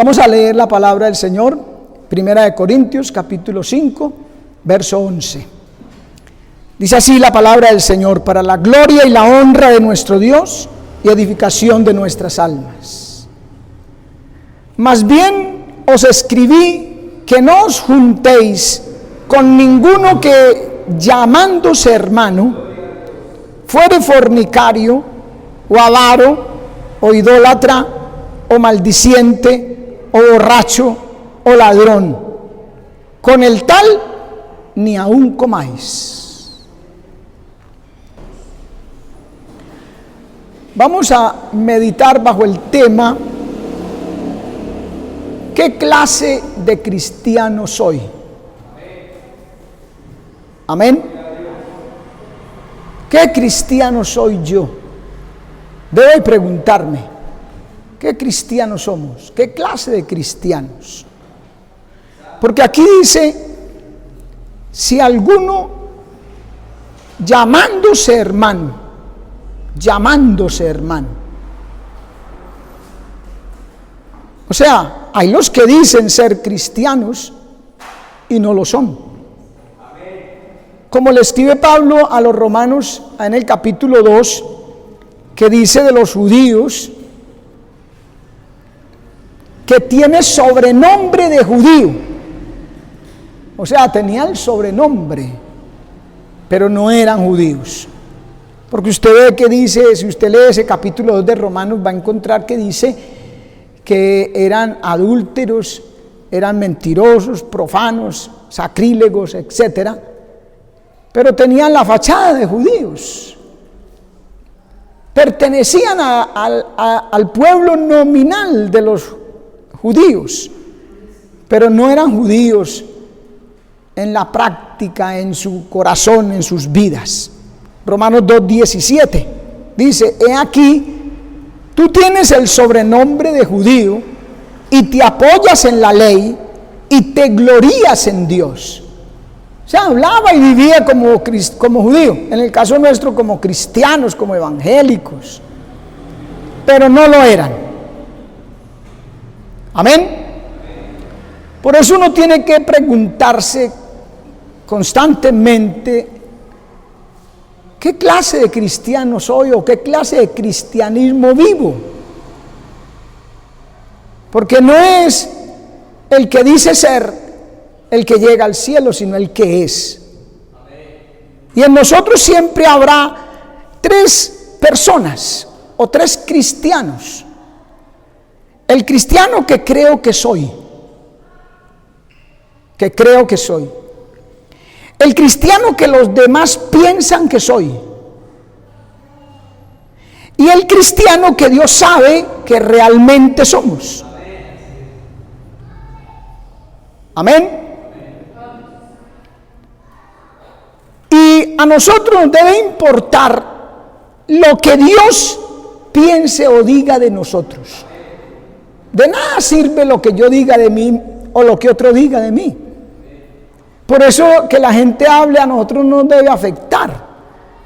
Vamos a leer la palabra del Señor, Primera de Corintios, capítulo 5, verso 11. Dice así la palabra del Señor: para la gloria y la honra de nuestro Dios y edificación de nuestras almas. Más bien os escribí que no os juntéis con ninguno que, llamándose hermano, fuere fornicario, o avaro, o idólatra, o maldiciente, o borracho, o ladrón. Con el tal ni aun comáis. Vamos a meditar bajo el tema: ¿qué clase de cristiano soy? Amén. ¿Qué cristiano soy yo? Debo preguntarme, ¿qué cristianos somos? ¿Qué clase de cristianos? Porque aquí dice: si alguno llamándose hermano, o sea, hay los que dicen ser cristianos y no lo son. Como le escribe Pablo a los romanos en el capítulo 2, que dice de los judíos que tiene sobrenombre de judío. O sea, tenía el sobrenombre, pero no eran judíos. Porque usted ve que dice, si usted lee ese capítulo 2 de Romanos, va a encontrar que dice que eran adúlteros, eran mentirosos, profanos, sacrílegos, etcétera, pero tenían la fachada de judíos. Pertenecían al pueblo nominal de los judíos, pero no eran judíos en la práctica, en su corazón, en sus vidas. Romanos 2:17 dice: he aquí, tú tienes el sobrenombre de judío y te apoyas en la ley y te glorías en Dios. O sea, hablaba y vivía como judío, en el caso nuestro como cristianos, como evangélicos, pero no lo eran. Amén. Por eso uno tiene que preguntarse constantemente: ¿qué clase de cristiano soy o qué clase de cristianismo vivo? Porque no es el que dice ser el que llega al cielo, sino el que es. Y en nosotros siempre habrá tres personas o tres cristianos. El cristiano que creo que soy. El cristiano que los demás piensan que soy. Y el cristiano que Dios sabe que realmente somos. Amén. Y a nosotros nos debe importar lo que Dios piense o diga de nosotros. De nada sirve lo que yo diga de mí o lo que otro diga de mí. Por eso que la gente hable a nosotros no nos debe afectar,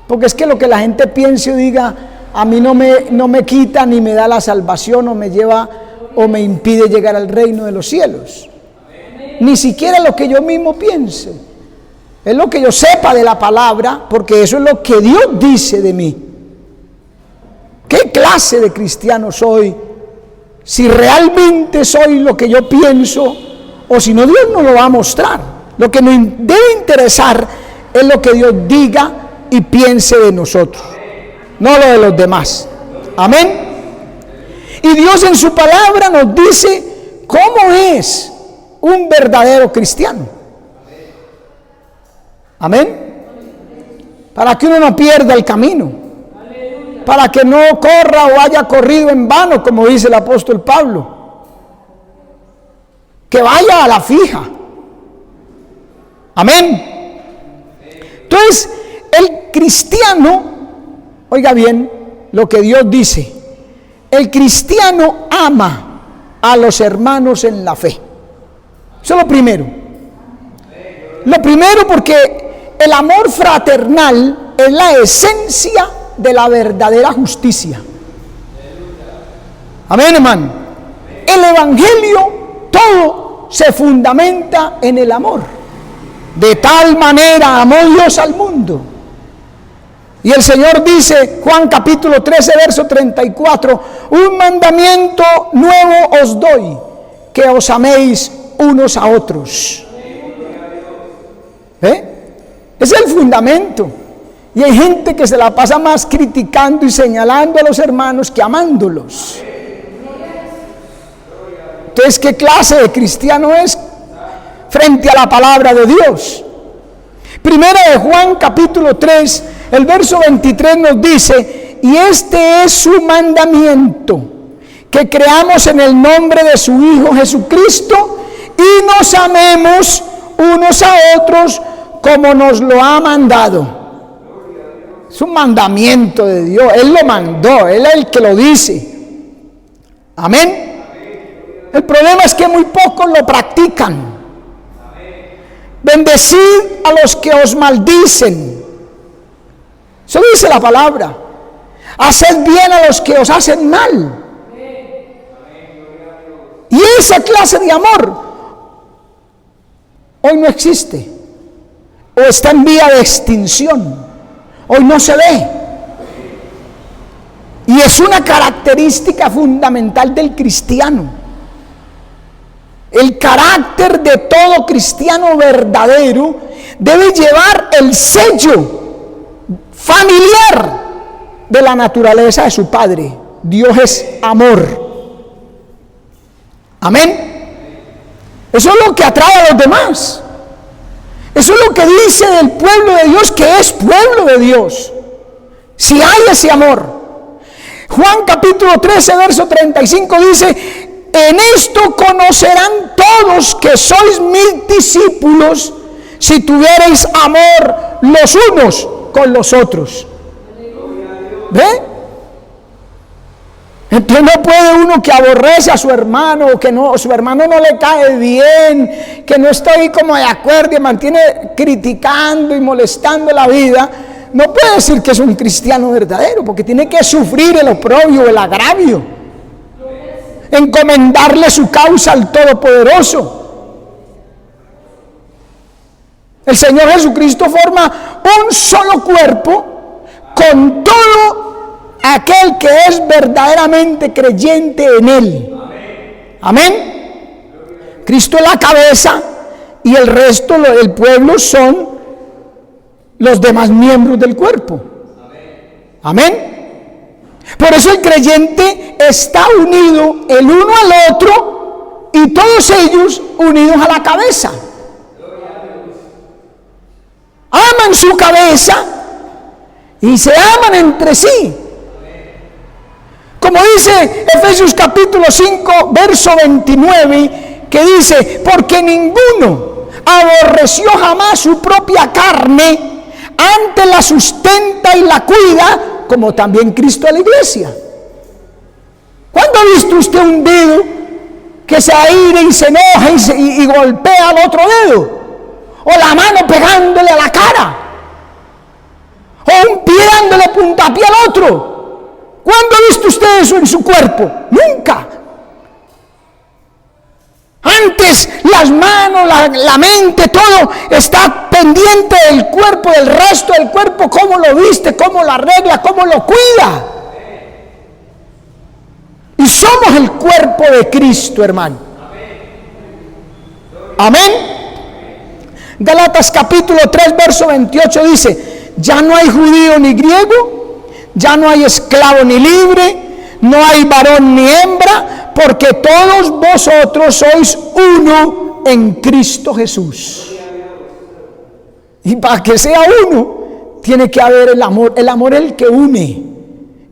porque es que lo que la gente piense o diga a mí no me quita ni me da la salvación o me lleva o me impide llegar al reino de los cielos. Ni siquiera lo que yo mismo piense. Es lo que yo sepa de la palabra, porque eso es lo que Dios dice de mí. ¿Qué clase de cristiano soy? Si realmente soy lo que yo pienso, o si no, Dios nos lo va a mostrar. Lo que nos debe interesar es lo que Dios diga y piense de nosotros, no lo de los demás. Amén. Y Dios en su palabra nos dice cómo es un verdadero cristiano. Amén. Para que uno no pierda el camino, para que no corra o haya corrido en vano, como dice el apóstol Pablo, que vaya a la fija. Amén. Entonces, el cristiano, oiga bien lo que Dios dice: el cristiano ama a los hermanos en la fe. Eso es lo primero. Lo primero, porque el amor fraternal es la esencia de la verdadera justicia. Amén, hermano. el evangelio todo se fundamenta en el amor. De tal manera amó Dios al mundo. Y el Señor dice, Juan capítulo 13, verso 34, un mandamiento nuevo os doy, que os améis unos a otros. Es el fundamento. Y hay gente que se la pasa más criticando y señalando a los hermanos que amándolos. Entonces, ¿qué clase de cristiano es frente a la palabra de Dios? Primera de Juan capítulo 3, el verso 23 nos dice, y este es su mandamiento, que creamos en el nombre de su Hijo Jesucristo y nos amemos unos a otros como nos lo ha mandado. Es un mandamiento de Dios, Él lo mandó, Él es el que lo dice. Amén. El problema es que muy pocos lo practican. Bendecid a los que os maldicen. Eso dice la palabra. Haced bien a los que os hacen mal. Y esa clase de amor hoy no existe, o está en vía de extinción. Hoy no se ve. Y es una característica fundamental del cristiano. El carácter de todo cristiano verdadero debe llevar el sello familiar de la naturaleza de su Padre. Dios es amor. Amén. Eso es lo que atrae a los demás. Eso es lo que dice del pueblo de Dios, que es pueblo de Dios. Si hay ese amor. Juan capítulo 13, verso 35 dice, en esto conocerán todos que sois mis discípulos, si tuvierais amor los unos con los otros. ¿Ve? Entonces no puede uno que aborrece a su hermano, o que no, su hermano no le cae bien, que no está ahí como de acuerdo y mantiene criticando y molestando la vida, no puede decir que es un cristiano verdadero, porque tiene que sufrir el oprobio, el agravio, encomendarle su causa al Todopoderoso. El Señor Jesucristo forma un solo cuerpo con todo aquel que es verdaderamente creyente en Él. Amén. Cristo es la cabeza y el resto del pueblo son los demás miembros del cuerpo. Amén. Por eso el creyente está unido el uno al otro y todos ellos unidos a la cabeza. Aman su cabeza y se aman entre sí. Como dice Efesios capítulo 5, verso 29, que dice, porque ninguno aborreció jamás su propia carne, antes la sustenta y la cuida, como también Cristo a la iglesia. ¿Cuándo ha visto usted un dedo que se aire y se enoja y golpea al otro dedo? O la mano pegándole a la cara, o un pie dándole puntapié al otro. ¿Cuándo ha visto usted eso en su cuerpo? Nunca. Antes las manos, la mente, todo está pendiente del cuerpo, del resto del cuerpo, cómo lo viste, cómo lo arregla, cómo lo cuida. Y somos el cuerpo de Cristo, hermano. Amén. Gálatas capítulo 3, verso 28 dice, ya no hay judío ni griego, ya no hay esclavo ni libre, no hay varón ni hembra, porque todos vosotros sois uno en Cristo Jesús. Y para que sea uno, tiene que haber el amor. El amor es el que une.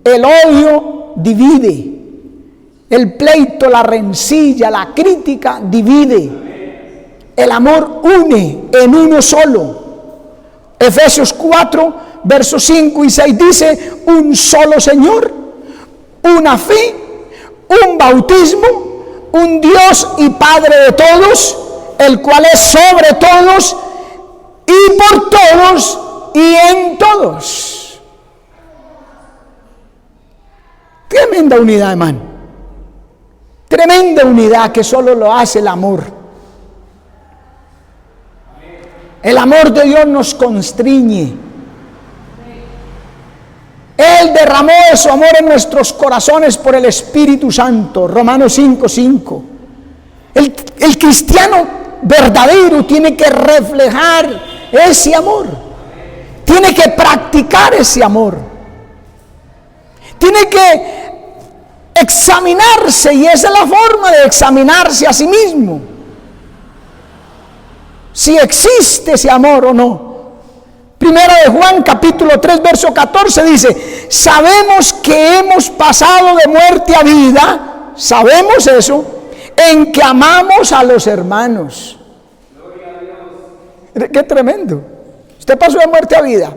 El odio divide. El pleito, la rencilla, la crítica divide. El amor une en uno solo. Efesios 4, versos 5 y 6 dice, un solo Señor, una fe, un bautismo, un Dios y Padre de todos, el cual es sobre todos y por todos y en todos. Tremenda unidad, hermano. Tremenda unidad que solo lo hace el amor. El amor de Dios nos constriñe. Él derramó de su amor en nuestros corazones por el Espíritu Santo. Romanos 5:5. El cristiano verdadero tiene que reflejar ese amor. Tiene que practicar ese amor. Tiene que examinarse, y esa es la forma de examinarse a sí mismo. Si existe ese amor o no. Primera de Juan capítulo 3 verso 14 dice: sabemos que hemos pasado de muerte a vida, sabemos eso, en que amamos a los hermanos. Gloria a Dios. Qué tremendo. Usted pasó de muerte a vida,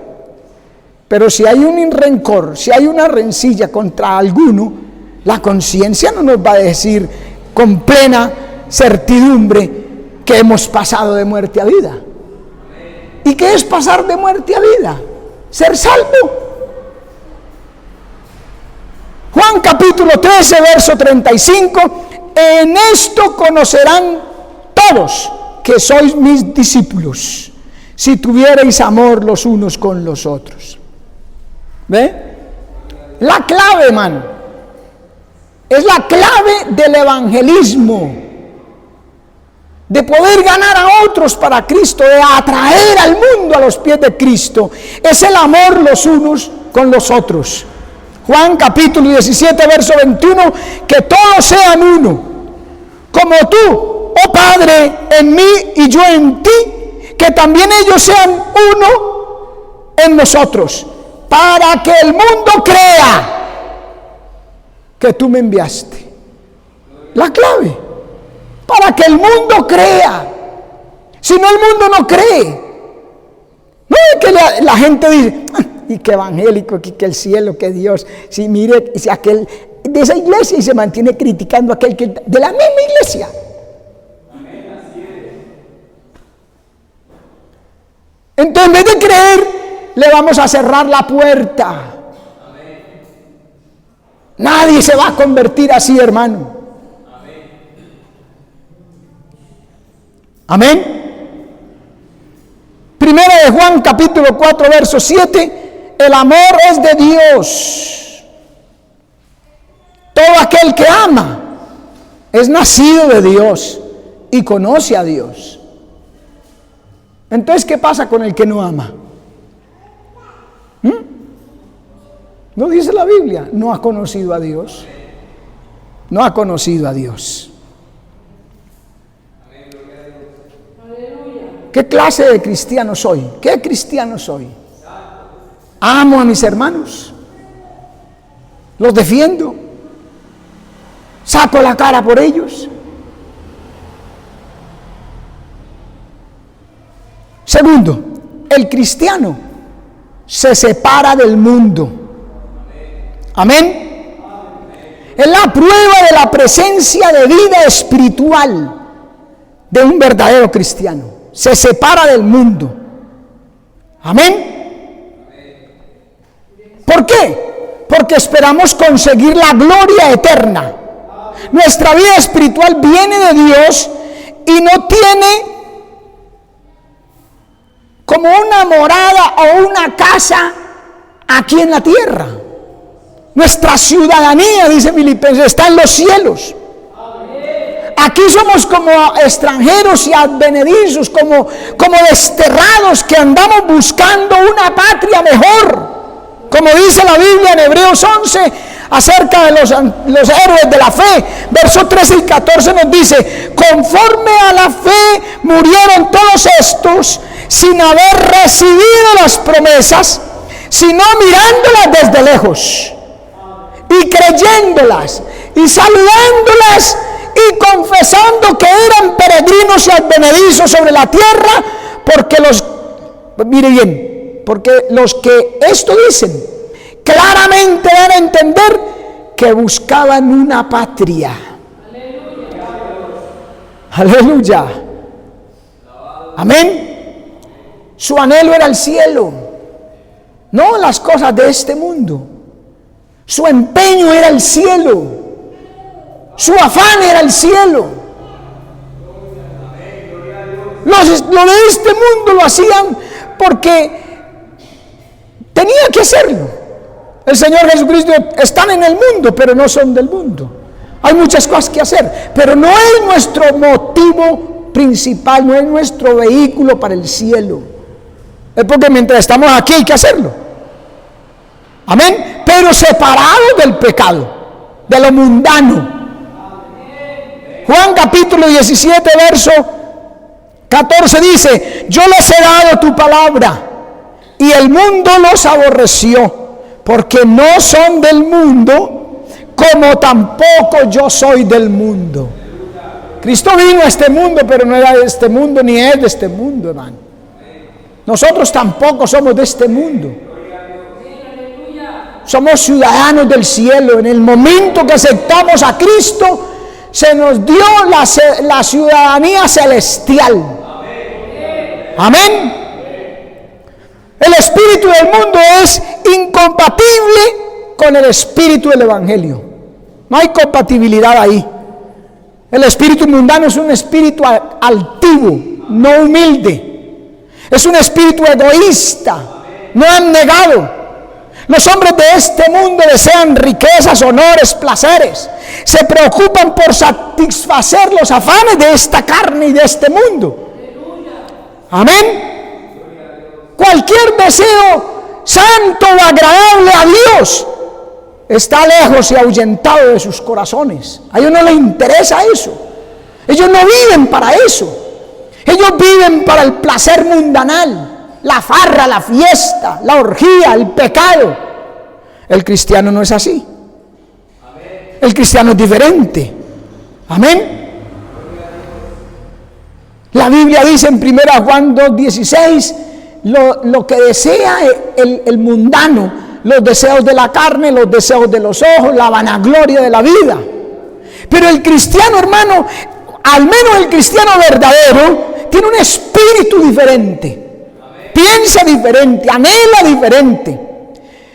pero si hay un rencor, si hay una rencilla contra alguno, la conciencia no nos va a decir con plena certidumbre que hemos pasado de muerte a vida. ¿Y qué es pasar de muerte a vida? Ser salvo. Juan capítulo 13 verso 35: en esto conocerán todos que sois mis discípulos, si tuvierais amor los unos con los otros. ¿Ve? La clave, hermano, es la clave del evangelismo, de poder ganar a otros para Cristo, de atraer al mundo a los pies de Cristo. Es el amor los unos con los otros. Juan capítulo 17 verso 21: que todos sean uno, como tú, oh Padre, en mí y yo en ti, que también ellos sean uno en nosotros, para que el mundo crea que tú me enviaste. La clave. Para que el mundo crea. Si no, el mundo no cree. No es que la gente dice: y que evangélico, que el cielo, que Dios. Si mire, si aquel de esa iglesia, y se mantiene criticando a aquel que de la misma iglesia. Amén, así es. Entonces, en vez de creer, le vamos a cerrar la puerta. Amén. Nadie se va a convertir así, hermano. Amén. Primera de Juan capítulo 4 verso 7: el amor es de Dios. Todo aquel que ama es nacido de Dios y conoce a Dios. Entonces, ¿qué pasa con el que no ama? ¿No dice la Biblia? No ha conocido a Dios. No ha conocido a Dios. ¿Qué clase de cristiano soy? ¿Qué cristiano soy? Amo a mis hermanos, los defiendo, saco la cara por ellos. Segundo, el cristiano se separa del mundo. Amén. Es la prueba de la presencia de vida espiritual de un verdadero cristiano. Se separa del mundo. Amén. ¿Por qué? Porque esperamos conseguir la gloria eterna. Nuestra vida espiritual viene de Dios y no tiene como una morada o una casa aquí en la tierra. Nuestra ciudadanía, dice Filipenses, está en los cielos. Aquí somos como extranjeros y advenedizos, como desterrados que andamos buscando una patria mejor. Como dice la Biblia en Hebreos 11 acerca de los héroes de la fe, versos 13 y 14 nos dice: conforme a la fe murieron todos estos sin haber recibido las promesas, sino mirándolas desde lejos y creyéndolas y saludándolas y confesando que eran peregrinos y advenedizos sobre la tierra, porque mire bien, porque los que esto dicen claramente dan a entender que buscaban una patria. Aleluya. Amén. Su anhelo era el cielo, no las cosas de este mundo. Su empeño era el cielo. Su afán era el cielo. Lo de este mundo lo hacían porque tenía que hacerlo. El Señor Jesucristo: están en el mundo, pero no son del mundo. Hay muchas cosas que hacer, pero no es nuestro motivo principal, no es nuestro vehículo para el cielo. Es porque mientras estamos aquí hay que hacerlo. Amén. Pero separado del pecado, de lo mundano. Juan capítulo 17, verso 14 dice: yo les he dado tu palabra y el mundo los aborreció, porque no son del mundo, como tampoco yo soy del mundo. Cristo vino a este mundo, pero no era de este mundo, ni es de este mundo, hermano. Nosotros tampoco somos de este mundo. Somos ciudadanos del cielo. En el momento que aceptamos a Cristo, se nos dio la ciudadanía celestial. Amén. El espíritu del mundo es incompatible con el espíritu del evangelio. No hay compatibilidad ahí. El espíritu mundano es un espíritu altivo, no humilde. Es un espíritu egoísta, no abnegado. Los hombres de este mundo desean riquezas, honores, placeres. Se preocupan por satisfacer los afanes de esta carne y de este mundo. Amén. Cualquier deseo santo o agradable a Dios está lejos y ahuyentado de sus corazones. A ellos no les interesa eso. Ellos no viven para eso. Ellos viven para el placer mundanal, la farra, la fiesta, la orgía, el pecado. El cristiano no es así. El cristiano es diferente. Amén. La Biblia dice en 1 Juan 2:16, lo que desea el mundano, los deseos de la carne, los deseos de los ojos, la vanagloria de la vida. Pero el cristiano, hermano, al menos el cristiano verdadero, tiene un espíritu diferente. Piensa diferente, anhela diferente.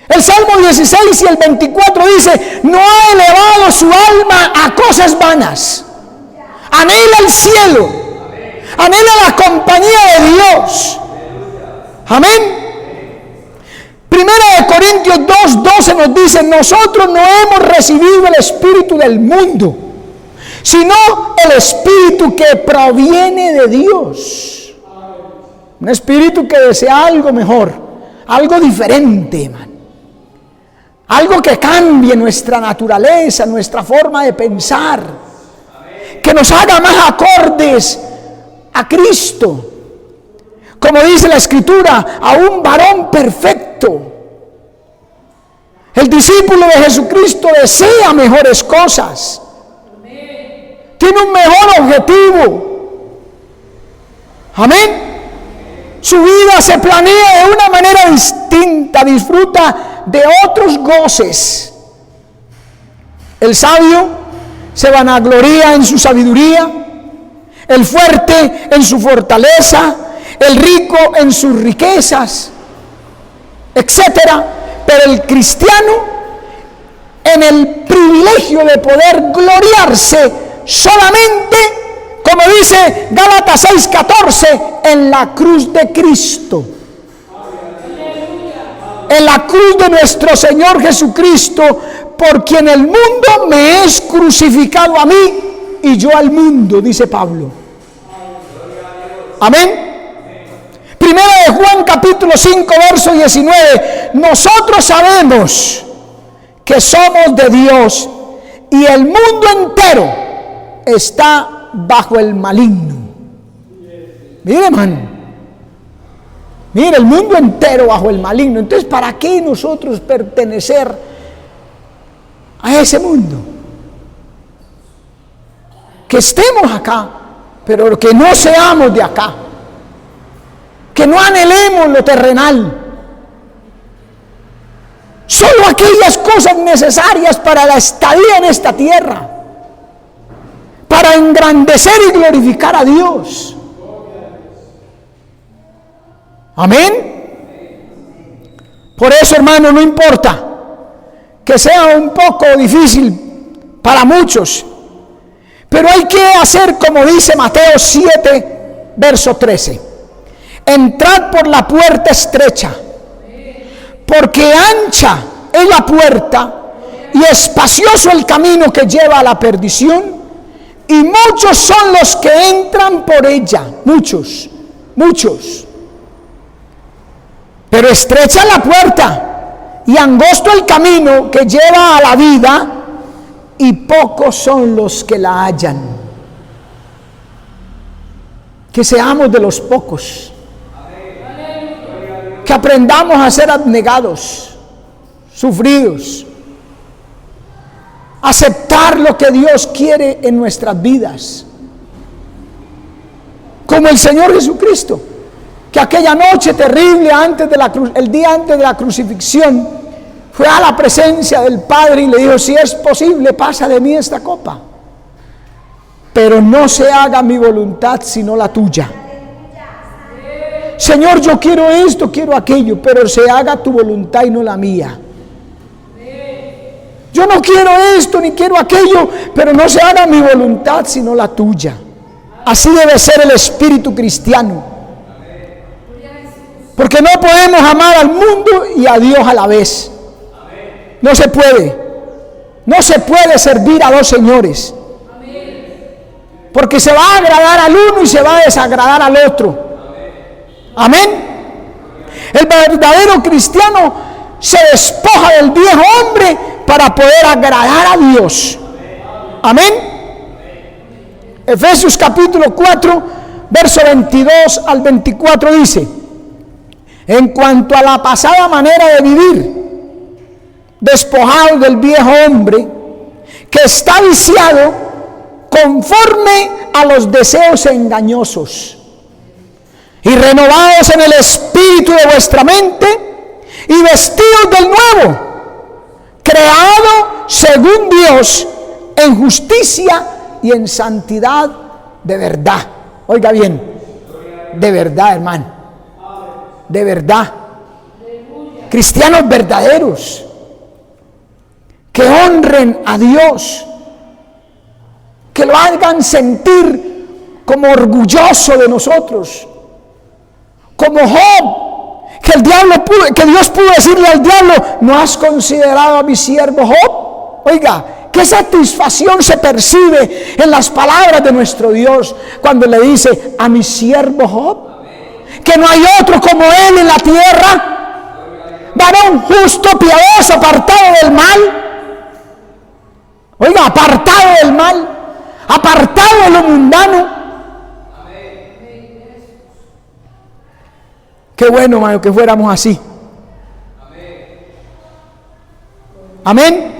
El Salmo 16 y el 24 dice: no ha elevado su alma a cosas vanas. Anhela el cielo, anhela la compañía de Dios. Amén. Primera de Corintios 2:12 nos dice: nosotros no hemos recibido el espíritu del mundo, sino el espíritu que proviene de Dios. Un espíritu que desea algo mejor, algo diferente, hermano. Algo que cambie nuestra naturaleza, nuestra forma de pensar, que nos haga más acordes a Cristo. Como dice la Escritura, a un varón perfecto. El discípulo de Jesucristo desea mejores cosas. Tiene un mejor objetivo. Amén. Su vida se planea de una manera distinta, disfruta de otros goces. El sabio se vanagloria en su sabiduría, el fuerte en su fortaleza, el rico en sus riquezas, etcétera. Pero el cristiano, en el privilegio de poder gloriarse solamente, como dice Gálatas 6:14, en la cruz de Cristo. En la cruz de nuestro Señor Jesucristo, por quien el mundo me es crucificado a mí y yo al mundo, dice Pablo. Amén. Primera de Juan capítulo 5 verso 19. Nosotros sabemos que somos de Dios y el mundo entero está bajo el maligno. Mire, hermano. Mire, el mundo entero bajo el maligno. Entonces, ¿para qué nosotros pertenecer a ese mundo? Que estemos acá, pero que no seamos de acá. Que no anhelemos lo terrenal. Solo aquellas cosas necesarias para la estadía en esta tierra, para engrandecer y glorificar a Dios. Amén. Por eso, hermano, no importa que sea un poco difícil para muchos Pero hay que hacer como dice Mateo 7, verso 13. Entrad por la puerta estrecha, porque ancha es la puerta y espacioso el camino que lleva a la perdición, y muchos son los que entran por ella. Muchos. Pero estrecha la puerta y angosto el camino que lleva a la vida, y pocos son los que la hallan. Que seamos de los pocos. Que aprendamos a ser abnegados, sufridos, aceptar lo que Dios quiere en nuestras vidas, como el Señor Jesucristo, que aquella noche terrible el día antes de la crucifixión, fue a la presencia del Padre y le dijo: si es posible, pasa de mí esta copa, pero no se haga mi voluntad sino la tuya. Señor, yo quiero esto, quiero aquello, pero se haga tu voluntad y no la mía. Yo no quiero esto ni quiero aquello, pero no se haga mi voluntad sino la tuya. Así debe ser el espíritu cristiano. Porque no podemos amar al mundo y a Dios a la vez. No se puede. No se puede servir a dos señores. Porque se va a agradar al uno y se va a desagradar al otro. Amén. El verdadero cristiano se despoja del viejo hombre para poder agradar a Dios. Amén. Efesios capítulo 4, verso 22 al 24 dice: en cuanto a la pasada manera de vivir, despojados del viejo hombre que está viciado conforme a los deseos engañosos, y renovados en el espíritu de vuestra mente, y vestidos del nuevo, creado según Dios en justicia y en santidad de verdad. Oiga bien, de verdad, hermano, de verdad. Cristianos verdaderos que honren a Dios, que lo hagan sentir como orgulloso de nosotros, como Job, que Dios pudo decirle al diablo: ¿no has considerado a mi siervo Job? Oiga, qué satisfacción se percibe en las palabras de nuestro Dios cuando le dice: a mi siervo Job, que no hay otro como él en la tierra, varón justo, piadoso, apartado del mal. Oiga, apartado del mal, apartado de lo mundano. Qué bueno, hermano, que fuéramos así. Amén.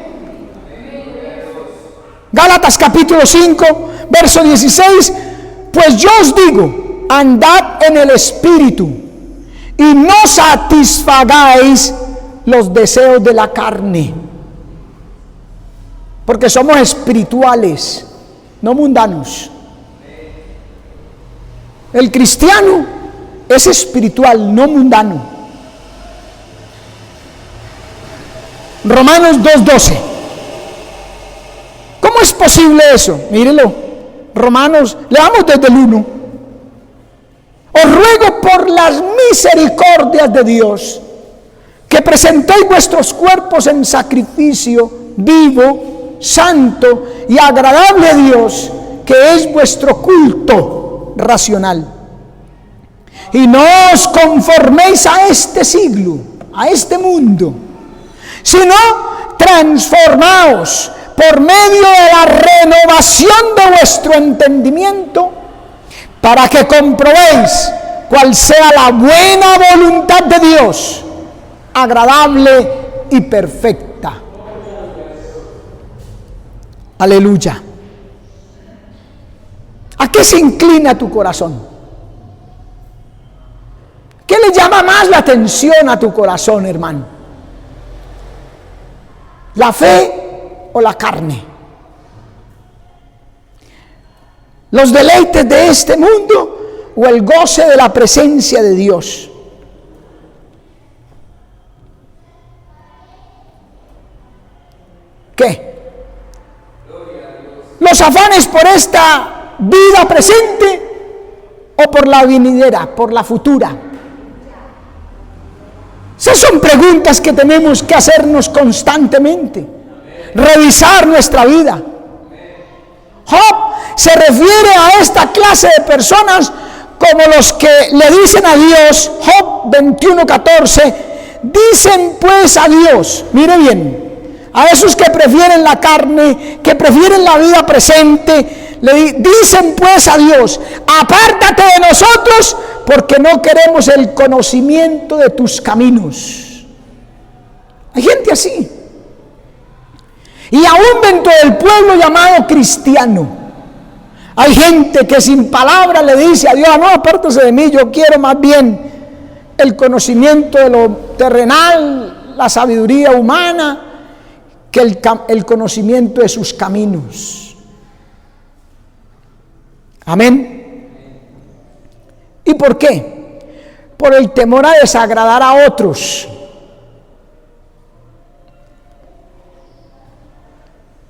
Gálatas capítulo 5, verso 16: pues yo os digo, andad en el Espíritu, y no satisfagáis los deseos de la carne. Porque somos espirituales, no mundanos. El cristiano es espiritual, no mundano. Romanos 2:12. ¿Cómo es posible eso? Mírenlo. Romanos, leamos desde el 1. Os ruego por las misericordias de Dios que presentéis vuestros cuerpos en sacrificio vivo, santo y agradable a Dios, que es vuestro culto racional. Y no os conforméis a este siglo, a este mundo, sino transformaos por medio de la renovación de vuestro entendimiento, para que comprobéis cuál sea la buena voluntad de Dios, agradable y perfecta. Aleluya. ¿A qué se inclina tu corazón? ¿Qué le llama más la atención a tu corazón, hermano? ¿La fe o la carne? ¿Los deleites de este mundo o el goce de la presencia de Dios? ¿Qué? los afanes por esta vida presente o por la venidera, por la futura? Esas son preguntas que tenemos que hacernos constantemente. Revisar nuestra vida. Job se refiere a esta clase de personas como los que le dicen a Dios. Job 21:14, dicen pues a Dios, mire bien, a esos que prefieren la carne, que prefieren la vida presente, le dicen pues a Dios, apártate de nosotros porque no queremos el conocimiento de tus caminos. Hay gente así. Y aún dentro del pueblo llamado cristiano, hay gente que sin palabra le dice a Dios, no, apártese de mí, yo quiero más bien el conocimiento de lo terrenal, la sabiduría humana, que el conocimiento de sus caminos. Amén. ¿Y por qué? Por el temor a desagradar a otros.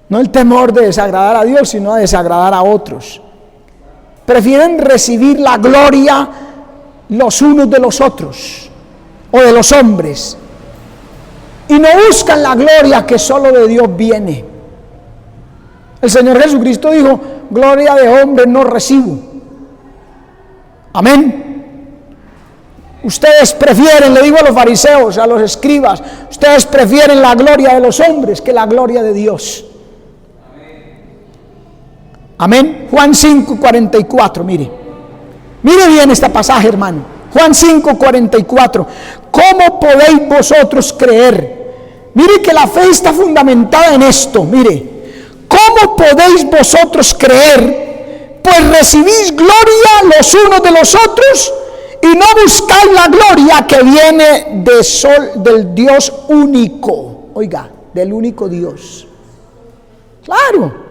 No el temor de desagradar a Dios, sino a desagradar a otros. Prefieren recibir la gloria los unos de los otros o de los hombres y no buscan la gloria que solo de Dios viene. El Señor Jesucristo dijo, gloria de hombre no recibo. Amén. Ustedes prefieren, le digo a los fariseos, a los escribas, ustedes prefieren la gloria de los hombres que la gloria de Dios. Amén. Juan 5:44, mire bien este pasaje, hermano. Juan 5:44. ¿Cómo podéis vosotros creer? Mire que la fe está fundamentada en esto. Mire, ¿cómo podéis vosotros creer? Pues recibís gloria los unos de los otros y no buscáis la gloria que viene del Dios único. Oiga, del único Dios. Claro.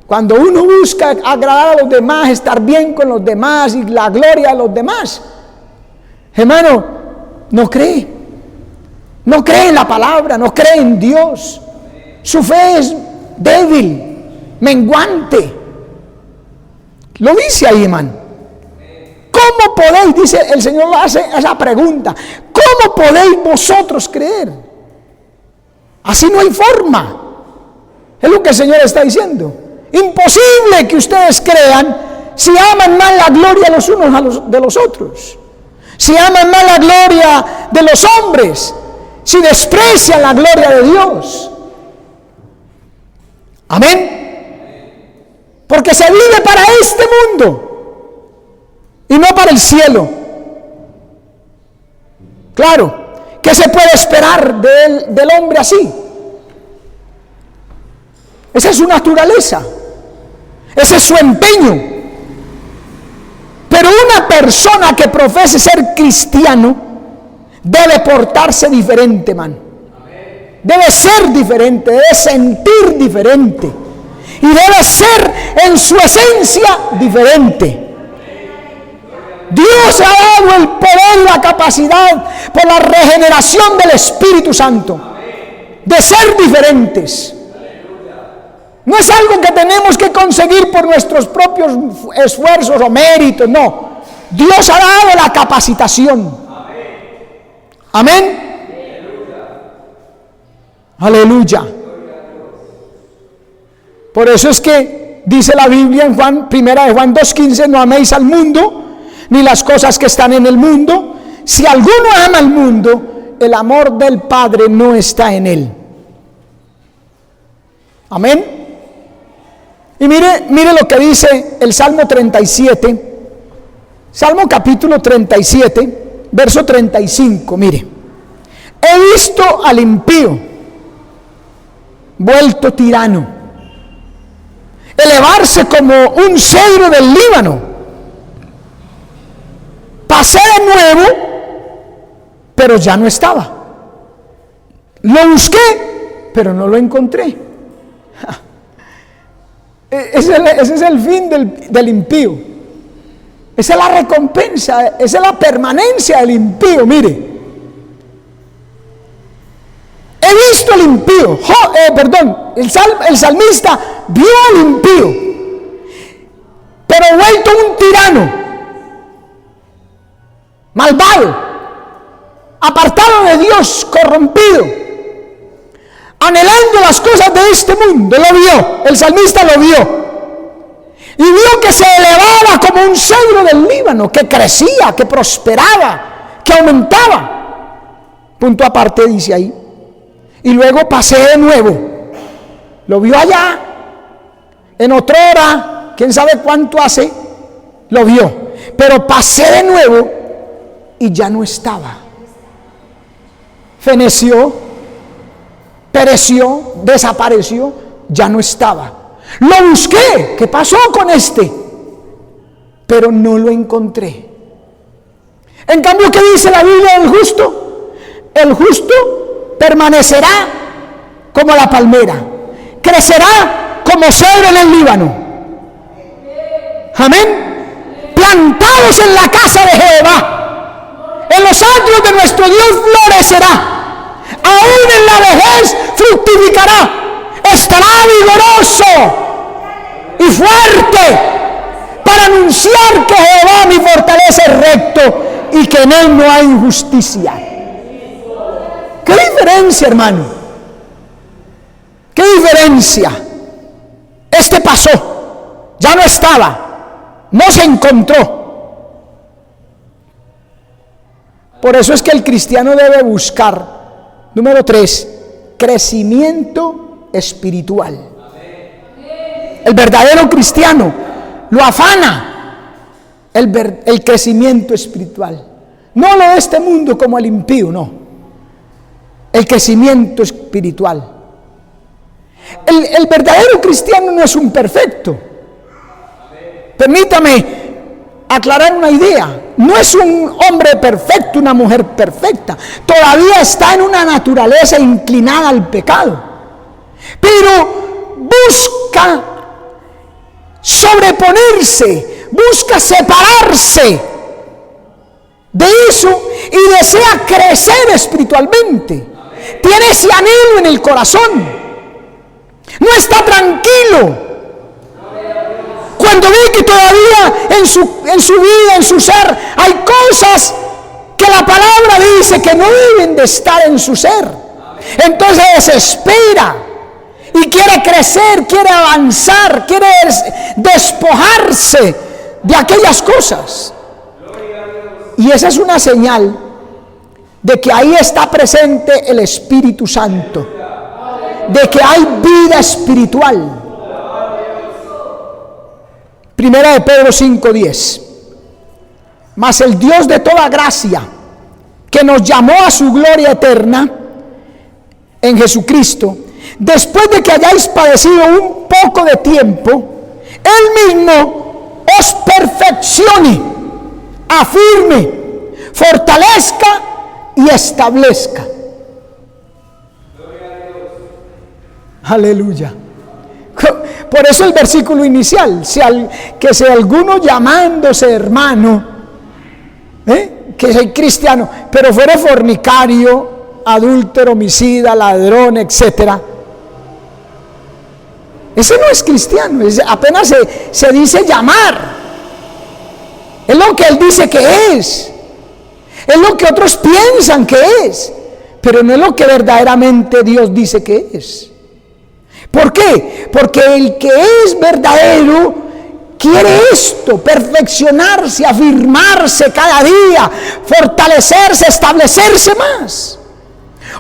Cuando uno busca agradar a los demás, estar bien con los demás y la gloria a los demás, hermano, no cree en la palabra, no cree en Dios. Su fe es débil, menguante. Lo dice ahí, hermano. ¿Cómo podéis? Dice el Señor, hace esa pregunta. ¿Cómo podéis vosotros creer? Así no hay forma. Es lo que el Señor está diciendo. Imposible que ustedes crean si aman más la gloria los unos de los otros, si aman más la gloria de los hombres, si desprecian la gloria de Dios. Amén. Porque se vive para este mundo y no para el cielo. Claro, ¿qué se puede esperar del hombre así? Esa es su naturaleza. Ese es su empeño. Pero una persona que profese ser cristiano debe portarse diferente, man. Debe ser diferente, debe sentir diferente. Y debe ser en su esencia diferente. Dios ha dado el poder y la capacidad por la regeneración del Espíritu Santo de ser diferentes. No es algo que tenemos que conseguir por nuestros propios esfuerzos o méritos, no. Dios ha dado la capacitación. Amén. Aleluya. Por eso es que dice la Biblia en primera de Juan 2:15, no améis al mundo, ni las cosas que están en el mundo. Si alguno ama al mundo, el amor del Padre no está en él. Amén. Y mire lo que dice el Salmo 37, Salmo capítulo 37, verso 35, mire. He visto al impío vuelto tirano, elevarse como un cedro del Líbano. Pasé de nuevo, pero ya no estaba. Lo busqué, pero no lo encontré. Ese es el fin del impío. Esa es la recompensa, esa es la permanencia del impío. Mire, he visto al impío, el salmista vio al impío, pero vuelto un tirano, malvado, apartado de Dios, corrompido, anhelando las cosas de este mundo. Lo vio, el salmista lo vio. Y vio que se elevaba como un cedro del Líbano, que crecía, que prosperaba, que aumentaba. Punto aparte dice ahí. Y luego pasé de nuevo. Lo vio allá, en otra hora, quién sabe cuánto hace, lo vio. Pero pasé de nuevo y ya no estaba. Feneció, pereció, desapareció, ya no estaba. Lo busqué, ¿qué pasó con este? Pero no lo encontré. En cambio, ¿qué dice la Biblia del justo? El justo permanecerá como la palmera, crecerá como cedro en el Líbano. Amén. Plantados en la casa de Jehová, en los atrios de nuestro Dios florecerá, aún en la vejez fructificará. Estará vigoroso y fuerte para anunciar que Jehová mi fortaleza es recto y que en él no hay injusticia. ¿Qué diferencia, hermano? ¿Qué diferencia? Este pasó, ya no estaba, no se encontró. Por eso es que el cristiano debe buscar, número 3, crecimiento espiritual. El verdadero cristiano lo afana el crecimiento espiritual, no lo de este mundo como el impío, no, el crecimiento espiritual. El verdadero cristiano no es un perfecto. Permítame aclarar una idea: no es un hombre perfecto, una mujer perfecta, todavía está en una naturaleza inclinada al pecado, pero busca sobreponerse, busca separarse de eso y desea crecer espiritualmente. Tiene ese anhelo en el corazón, no está tranquilo. Cuando ve que todavía en su vida, en su ser, hay cosas que la palabra dice que no deben de estar en su ser, entonces desespera y quiere crecer, quiere avanzar, quiere despojarse de aquellas cosas. Y esa es una señal de que ahí está presente el Espíritu Santo, de que hay vida espiritual. Primera de Pedro 5:10. Mas el Dios de toda gracia, que nos llamó a su gloria eterna en Jesucristo, después de que hayáis padecido un poco de tiempo, Él mismo os perfeccione, afirme, fortalezca y establezca. Aleluya. Por eso el versículo inicial, que sea alguno llamándose hermano, que soy cristiano, pero fuera fornicario, adúltero, homicida, ladrón, etcétera, ese no es cristiano, apenas se dice llamar. Es lo que él dice que es lo que otros piensan que es, pero no es lo que verdaderamente Dios dice que es. ¿Por qué? Porque el que es verdadero quiere esto: perfeccionarse, afirmarse cada día, fortalecerse, establecerse más.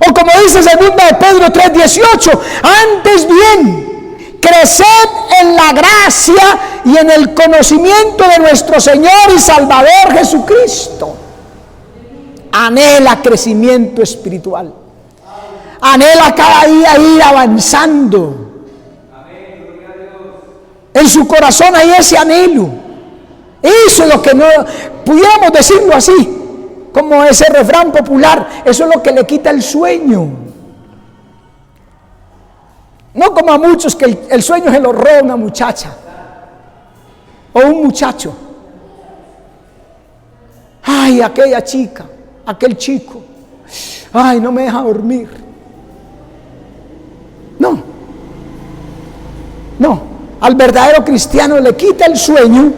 O como dice 2 de Pedro 3:18, antes bien, creced en la gracia y en el conocimiento de nuestro Señor y Salvador Jesucristo. Anhela crecimiento espiritual. Anhela cada día ir avanzando. En su corazón hay ese anhelo. Eso es lo que no pudiéramos decirlo así, como ese refrán popular, eso es lo que le quita el sueño. No como a muchos que el sueño se lo roba una muchacha o un muchacho. Ay, aquella chica, aquel chico, ay, no me deja dormir. No. No, al verdadero cristiano le quita el sueño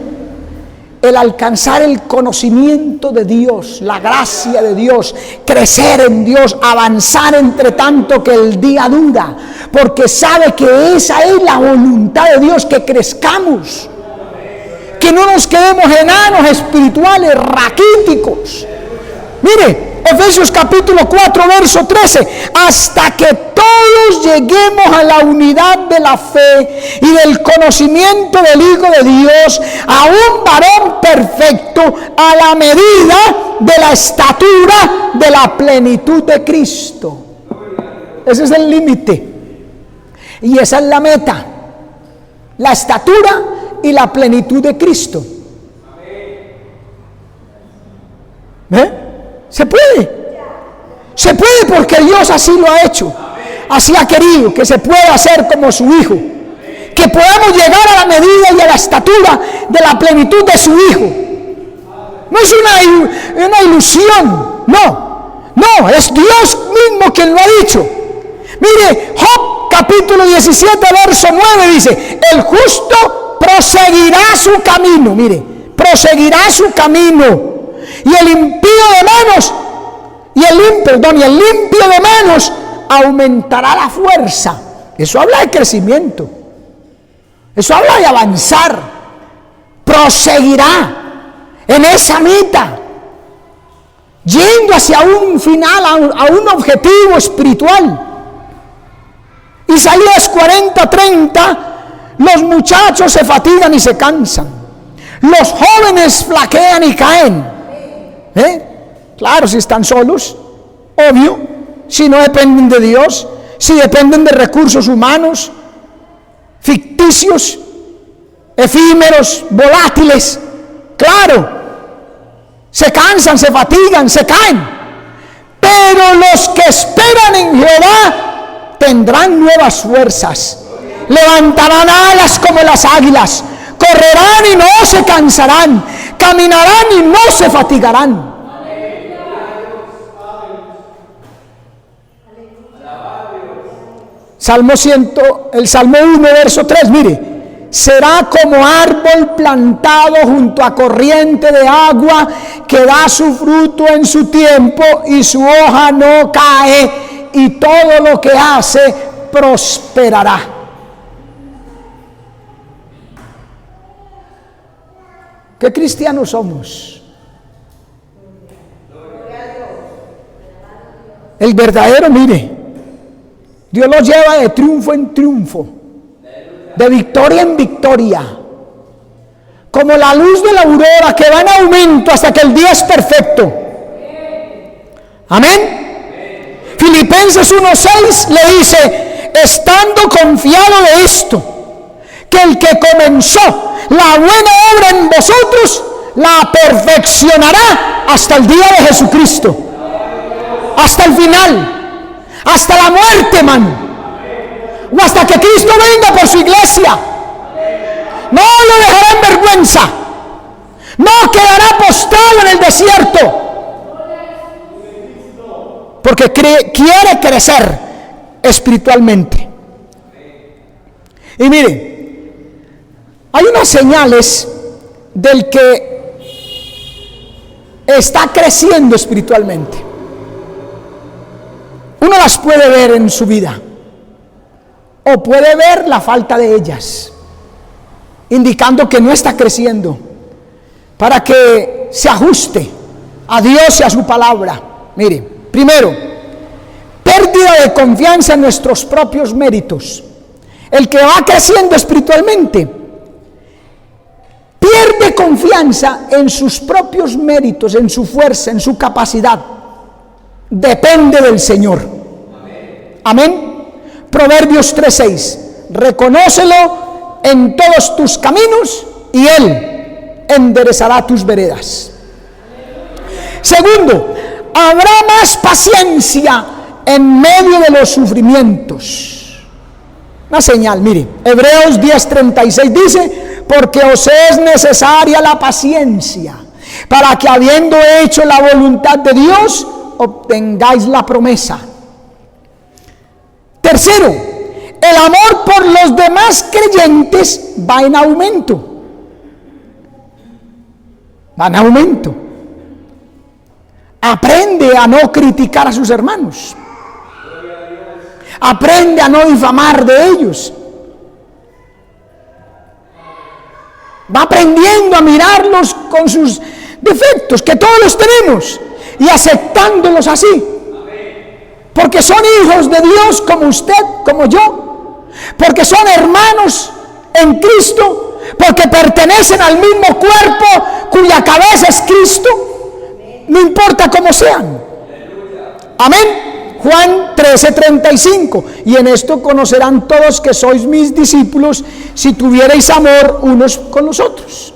el alcanzar el conocimiento de Dios, la gracia de Dios, crecer en Dios, avanzar entre tanto que el día dura, porque sabe que esa es la voluntad de Dios, que crezcamos, que no nos quedemos enanos espirituales, raquíticos. Mire, Efesios capítulo 4, verso 13, hasta que todos lleguemos a la unidad de la fe y del conocimiento del Hijo de Dios, a un varón perfecto, a la medida de la estatura de la plenitud de Cristo. Ese es el límite y esa es la meta, la estatura y la plenitud de Cristo. Se puede porque Dios así lo ha hecho, así ha querido que se pueda hacer como su Hijo, que podamos llegar a la medida y a la estatura de la plenitud de su Hijo. No es una ilusión, no, es Dios mismo quien lo ha dicho. Mire, Job capítulo 17 verso 9 dice, el justo proseguirá su camino, proseguirá su camino. Y el impío de menos, y el limpio de menos aumentará la fuerza. Eso habla de crecimiento, eso habla de avanzar. Proseguirá en esa meta, yendo hacia un final, a un objetivo espiritual. Isaías 40:30, los muchachos se fatigan y se cansan, los jóvenes flaquean y caen. Claro, si están solos, obvio, si no dependen de Dios, si dependen de recursos humanos, ficticios, efímeros, volátiles, claro, se cansan, se fatigan, se caen. Pero los que esperan en Jehová tendrán nuevas fuerzas, levantarán alas como las águilas, correrán y no se cansarán, caminarán y no se fatigarán. El Salmo 1, verso 3, mire, será como árbol plantado junto a corriente de agua, que da su fruto en su tiempo y su hoja no cae, y todo lo que hace prosperará. ¿Qué cristianos somos? El verdadero, mire, Dios los lleva de triunfo en triunfo, de victoria en victoria, como la luz de la aurora que va en aumento hasta que el día es perfecto. Amén. Filipenses 1:6 le dice, estando confiado de esto, que el que comenzó la buena obra en vosotros la perfeccionará hasta el día de Jesucristo, hasta el final, hasta la muerte, hermano, o hasta que Cristo venga por su iglesia. No lo dejará en vergüenza, no quedará postrado en el desierto, porque quiere crecer espiritualmente. Y mire, hay unas señales del que está creciendo espiritualmente. Uno las puede ver en su vida, o puede ver la falta de ellas, indicando que no está creciendo, para que se ajuste a Dios y a su palabra. Mire, primero, pérdida de confianza en nuestros propios méritos. El que va creciendo espiritualmente pierde confianza en sus propios méritos, en su fuerza, en su capacidad. Depende del Señor. Amén. Proverbios 3:6, reconócelo en todos tus caminos y Él enderezará tus veredas. Segundo, habrá más paciencia en medio de los sufrimientos. Una señal, mire, Hebreos 10:36 dice, porque os es necesaria la paciencia, para que habiendo hecho la voluntad de Dios, obtengáis la promesa. Tercero, el amor por los demás creyentes va en aumento. Va en aumento. Aprende a no criticar a sus hermanos. Aprende a no difamar de ellos. Va aprendiendo a mirarlos con sus defectos, que todos los tenemos, y aceptándolos así. Porque son hijos de Dios como usted, como yo. Porque son hermanos en Cristo. Porque pertenecen al mismo cuerpo cuya cabeza es Cristo. No importa cómo sean. Amén. Juan 13:35. Y en esto conocerán todos que sois mis discípulos, si tuvierais amor unos con los otros.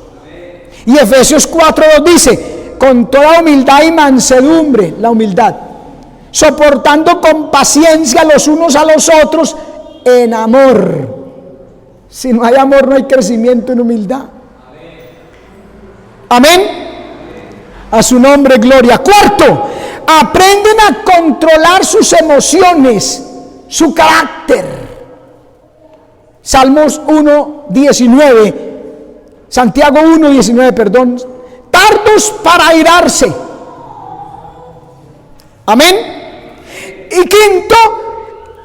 Y Efesios 4:2 dice: con toda humildad y mansedumbre, la humildad, soportando con paciencia los unos a los otros en amor. Si no hay amor, no hay crecimiento en humildad. Amén. A su nombre, gloria. Cuarto, aprenden a controlar sus emociones, su carácter. Salmos 1:19, Santiago 1:19, perdón. Tardos para airarse. Amén. Y quinto,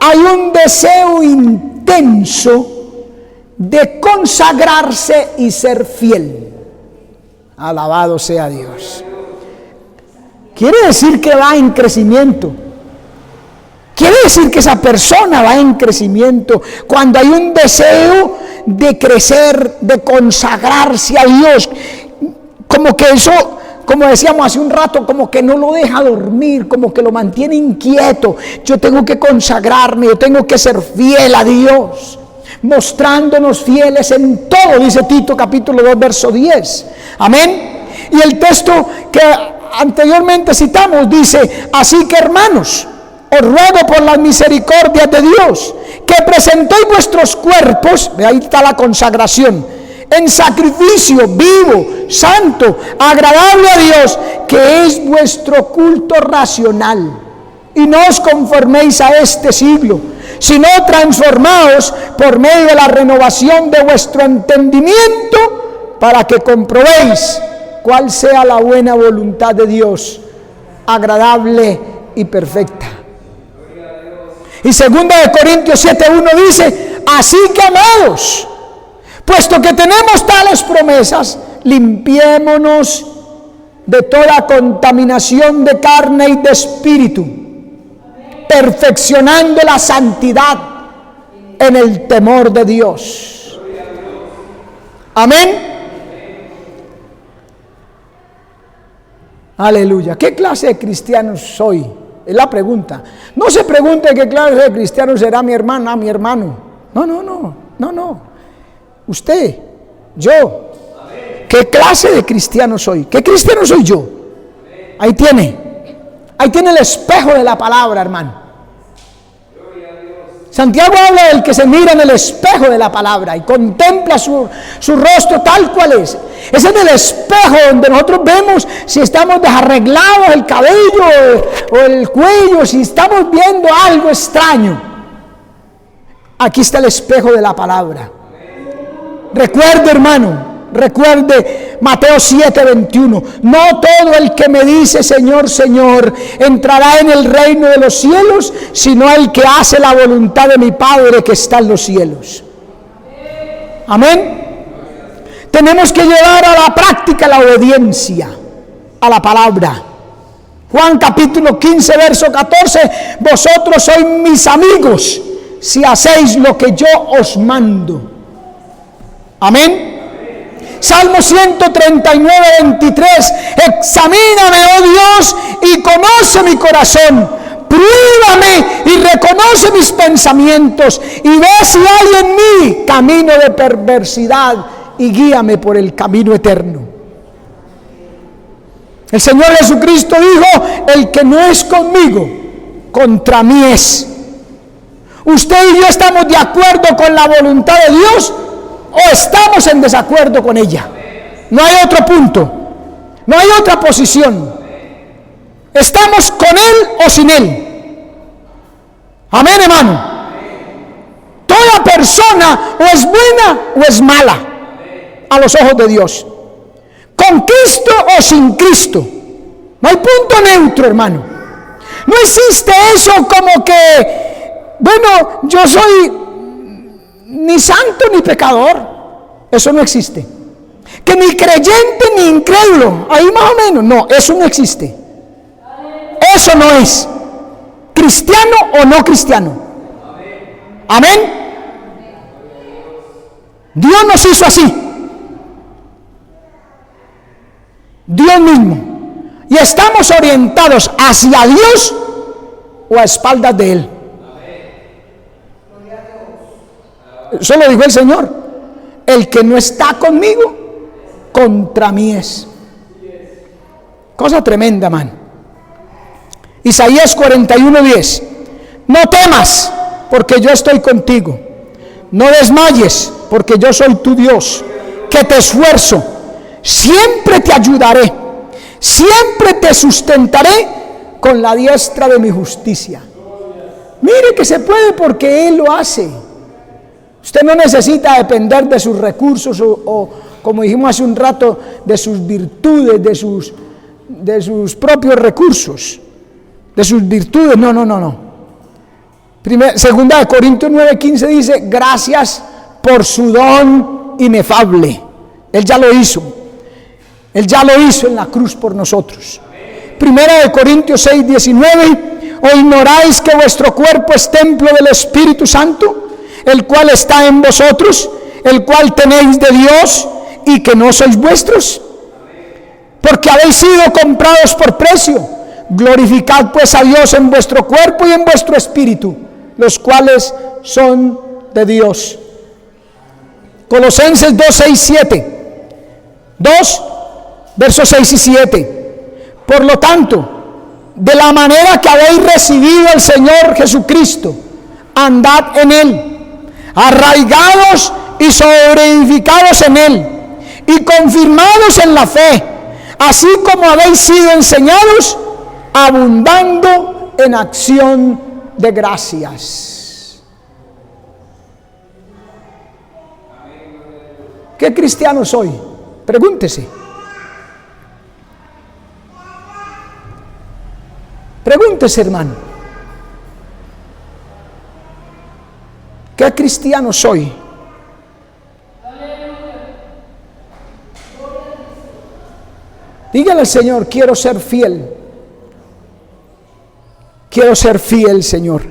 hay un deseo intenso de consagrarse y ser fiel. Alabado sea Dios. Quiere decir que va en crecimiento. Quiere decir que esa persona va en crecimiento cuando hay un deseo de crecer, de consagrarse a Dios. Como que eso, como decíamos hace un rato, como que no lo deja dormir, como que lo mantiene inquieto. Yo tengo que consagrarme, yo tengo que ser fiel a Dios, mostrándonos fieles en todo, dice Tito capítulo 2 verso 10. Amén. Y el texto que anteriormente citamos dice: así que, hermanos, os ruego por las misericordias de Dios que presentéis vuestros cuerpos, ahí está la consagración, en sacrificio vivo, santo, agradable a Dios, que es vuestro culto racional. Y no os conforméis a este siglo, sino transformaos por medio de la renovación de vuestro entendimiento, para que comprobéis cuál sea la buena voluntad de Dios, agradable y perfecta. Y 2 Corintios 7:1 dice: así que, amados, puesto que tenemos tales promesas, limpiémonos de toda contaminación de carne y de espíritu, perfeccionando la santidad en el temor de Dios. Amén. Aleluya. ¿Qué clase de cristiano soy? Es la pregunta. No se pregunte qué clase de cristiano será mi hermana, mi hermano. No. Usted, yo. ¿Qué clase de cristiano soy? ¿Qué cristiano soy yo? Ahí tiene el espejo de la palabra, hermano. Santiago habla del que se mira en el espejo de la palabra y contempla su rostro tal cual es. Ese es el espejo donde nosotros vemos si estamos desarreglados, el cabello o el cuello, si estamos viendo algo extraño. Aquí está el espejo de la palabra. Recuerde, hermano, recuerde Mateo 7:21. No todo el que me dice Señor, Señor, entrará en el reino de los cielos, sino el que hace la voluntad de mi Padre que está en los cielos. Amén. Tenemos que llevar a la práctica la obediencia a la palabra. Juan capítulo 15 verso 14: vosotros sois mis amigos si hacéis lo que yo os mando. Amén. Salmo 139:23: examíname, oh Dios, y conoce mi corazón, pruébame y reconoce mis pensamientos, y ve si hay en mí camino de perversidad, y guíame por el camino eterno. El Señor Jesucristo dijo: el que no es conmigo, contra mí es. Usted y yo estamos de acuerdo con la voluntad de Dios, o estamos en desacuerdo con ella. No hay otro punto, no hay otra posición. Estamos con Él o sin Él. Amén, hermano. Toda persona o es buena o es mala a los ojos de Dios. Con Cristo o sin Cristo. No hay punto neutro, hermano. No existe eso como que, bueno, yo soy ni santo ni pecador. Eso no existe. Que ni creyente ni incrédulo, ahí más o menos. No, eso no existe. Eso no es cristiano o no cristiano. Amén. Dios nos hizo así. Dios mismo. Y estamos orientados hacia Dios o a espaldas de Él. Eso lo dijo el Señor. El que no está conmigo, contra mí es. Cosa tremenda, man. Isaías 41:10. No temas, porque yo estoy contigo. No desmayes, porque yo soy tu Dios, que te esfuerzo. Siempre te ayudaré. Siempre te sustentaré con la diestra de mi justicia. Mire que se puede porque Él lo hace. Usted no necesita depender de sus recursos o como dijimos hace un rato, de sus virtudes, de sus propios recursos, de sus virtudes. No. Segunda de Corintios 9:15 dice, gracias por su don inefable. Él ya lo hizo. Él ya lo hizo en la cruz por nosotros. Primera de Corintios 6:19, ¿o ignoráis que vuestro cuerpo es templo del Espíritu Santo, el cual está en vosotros, el cual tenéis de Dios, y que no sois vuestros? Porque habéis sido comprados por precio. Glorificad pues a Dios en vuestro cuerpo y en vuestro espíritu, los cuales son de Dios. Colosenses 2, versos 6 y 7. Por lo tanto, de la manera que habéis recibido al Señor Jesucristo, andad en Él, arraigados y sobreedificados en Él, y confirmados en la fe, así como habéis sido enseñados, abundando en acción de gracias. ¿Qué cristiano soy? Pregúntese. Pregúntese, hermano. ¿Qué cristiano soy? Dígale al Señor, quiero ser fiel. Quiero ser fiel, Señor.